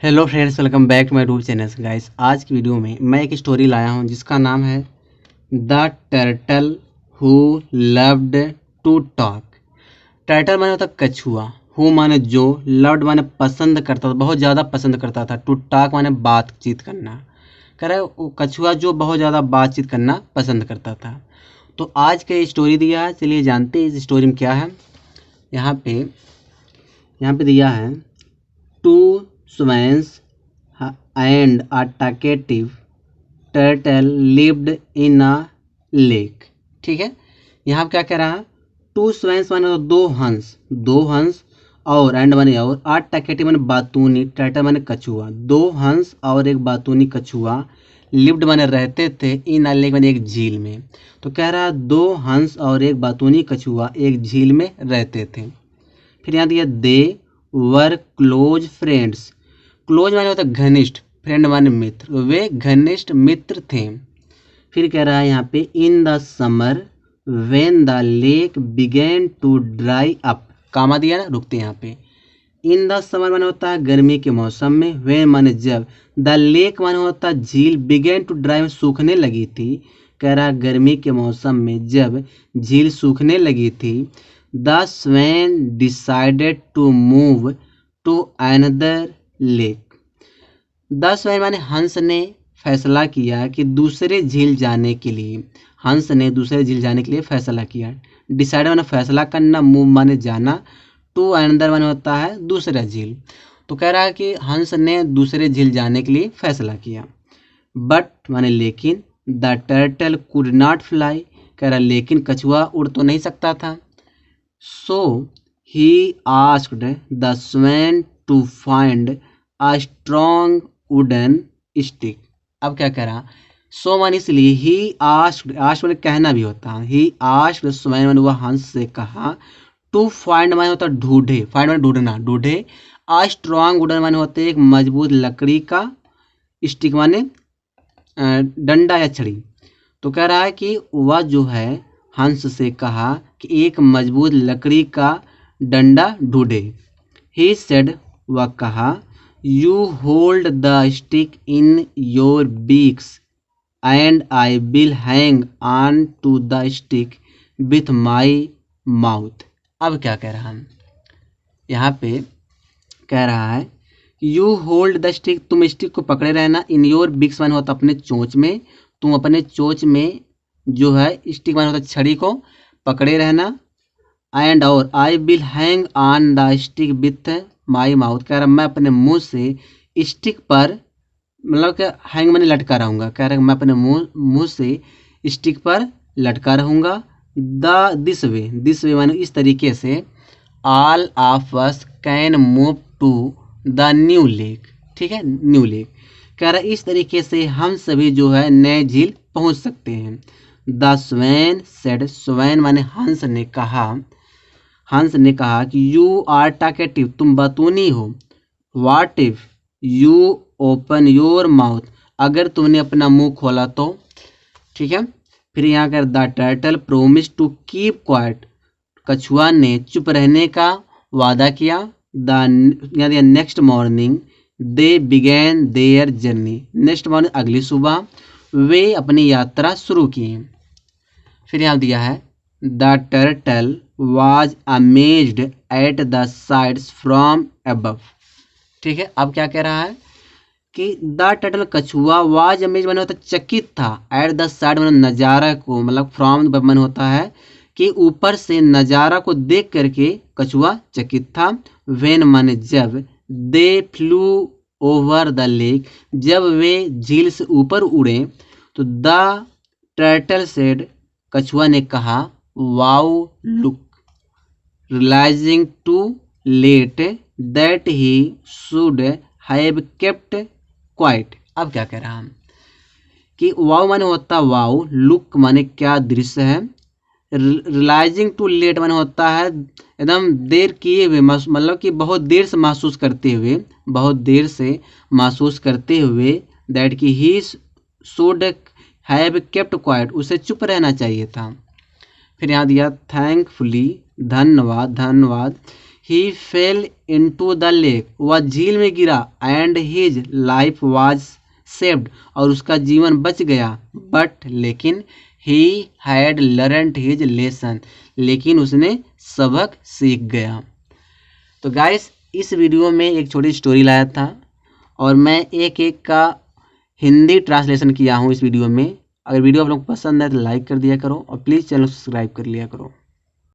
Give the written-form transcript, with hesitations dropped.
Hello friends, welcome back to my YouTube channel guys. आज की video में मैं एक स्टोरी लाया हूं जिसका नाम है the turtle who loved to talk. Turtle माने होता कछुआ, हु माने जो, लव्ड माने पसंद करता था, बहुत ज़्यादा पसंद करता था, टू टॉक माने बातचीत करना। कह रहे वो कछुआ जो बहुत ज़्यादा बातचीत करना पसंद करता था। तो आज का ये स्टोरी दिया है, चलिए जानते हैं इस स्टोरी में क्या है। यहाँ पे दिया है to swans and a talkative turtle lived in a lake। ठीक है, यहाँ पे क्या कह रहा है, टू swans माने तो दो हंस और एंड माने और, आ टैकेटिव माने बातूनी, टर्टल माने कछुआ, दो हंस और एक बातूनी कछुआ लिव्ड माने रहते थे, इन अ लेक माने एक झील में। तो कह रहा है दो हंस और एक बातूनी कछुआ एक झील में रहते थे। फिर यहाँ दिया दे वर क्लोज फ्रेंड्स। क्लोज माने होता है घनिष्ठ, फ्रेंड माने मित्र, वे घनिष्ठ मित्र थे। फिर कह रहा है यहाँ पे in the summer when the lake began to dry up, comma दिया ना, रुकते यहाँ पे। इन द समर माने होता है गर्मी के मौसम में, व्हेन माने जब, द लेक माने होता है झील, बिगेन टू ड्राई सूखने लगी थी। कह रहा है गर्मी के मौसम में जब झील सूखने लगी थी। The swan decided to move to another lake. The swan माने हंस ने फैसला किया कि दूसरे झील जाने के लिए, हंस ने दूसरे झील जाने के लिए फैसला किया। डिसाइड माने फैसला करना, मूव माने जाना, टू अनदर माने होता है दूसरा झील। तो कह रहा है कि हंस ने दूसरे झील जाने के लिए फैसला किया। बट माने लेकिन, the turtle could not fly, कह रहा लेकिन कछुआ उड़ तो नहीं सकता था। So he asked the swan to find a strong wooden stick. अब क्या कह रहा, सो मान इसलिए, ही आस्क्ड, आस्क्ड माने कहना भी होता है, ही आस्क्ड स्वैन माने वह हंस से कहा, टू फाइंड माने होता ढूंढे, फाइंड माने ढूंढना, ढूंढे, आ स्ट्रॉन्ग वुडन माने होते एक मजबूत लकड़ी का, स्टिक माने डंडा या छड़ी। तो कह रहा है कि वह जो है हंस से कहा कि एक मजबूत लकड़ी का डंडा ढूंढे। ही सेड, वह कहा, you hold the stick in your beaks and I will hang on to the stick with my mouth. अब क्या कह रहा है, यहाँ पे कह रहा है यू होल्ड द स्टिक, तुम स्टिक को पकड़े रहना, इन योर बिक्स माने होता अपने चोंच में, तुम अपने चोंच में जो है स्टिक माने होता छड़ी को पकड़े रहना। एंड और, आई will hang on the stick with my mouth, कह रहा मैं अपने मुंह से स्टिक पर, मतलब कि हैंग माने लटका रहूँगा, कह रहा मैं अपने मुंह से स्टिक पर लटका रहूँगा। दिस वे माने इस तरीके से, all of us can move to the new lake. ठीक है, न्यू लेक, कह रहा इस तरीके से हम सभी जो है नए झील पहुंच सकते हैं। द स्वैन सेड, स्वैन माने हंस ने कहा, हंस ने कहा कि यू आर टॉकेटिव, तुम बतूनी हो। What if you open your mouth, अगर तुमने अपना मुंह खोला तो। ठीक है, फिर यहाँ कर the turtle promise to keep quiet, कछुआ ने चुप रहने का वादा किया। The next morning they began their journey, next morning अगली सुबह वे अपनी यात्रा शुरू किए। फिर यहाँ दिया है the turtle was amazed at the sites from above. ठीक है, अब क्या कह रहा है कि द टर्टल कछुआ वाज अमेज्ड माने होता चकित था, एट द साइड माने नज़ारा को, मतलब फ्रॉम मन होता है कि ऊपर से नज़ारा को देख करके कछुआ चकित था। वेन माने जब, दे फ्लू ओवर द लेक, जब वे झील से ऊपर उड़े। तो द टर्टल सेड, कछुआ ने कहा, wow look, realizing too late that he should have kept quiet. अब क्या कह रहा हम कि वाओ माने होता वाओ, लुक माने क्या दृश्य है, रियलाइजिंग टू लेट माने होता है एकदम देर किए हुए, मतलब कि बहुत देर से महसूस करते हुए, बहुत देर से महसूस करते हुए, दैट कि ही शुड हैव केप्ट क्वाइट, उसे चुप रहना चाहिए था। फिर यहाँ दिया थैंकफुली, धन्यवाद, ही फेल इनटू द लेक, वह झील में गिरा, and his life was saved, और उसका जीवन बच गया, बट लेकिन he had learned his lesson, लेकिन उसने सबक सीख गया। तो गाइस इस वीडियो में एक छोटी स्टोरी लाया था और मैं एक एक का हिंदी ट्रांसलेशन किया हूँ इस वीडियो में। अगर वीडियो आप लोग को पसंद है तो लाइक कर दिया करो और प्लीज़ चैनल को सब्सक्राइब कर लिया करो।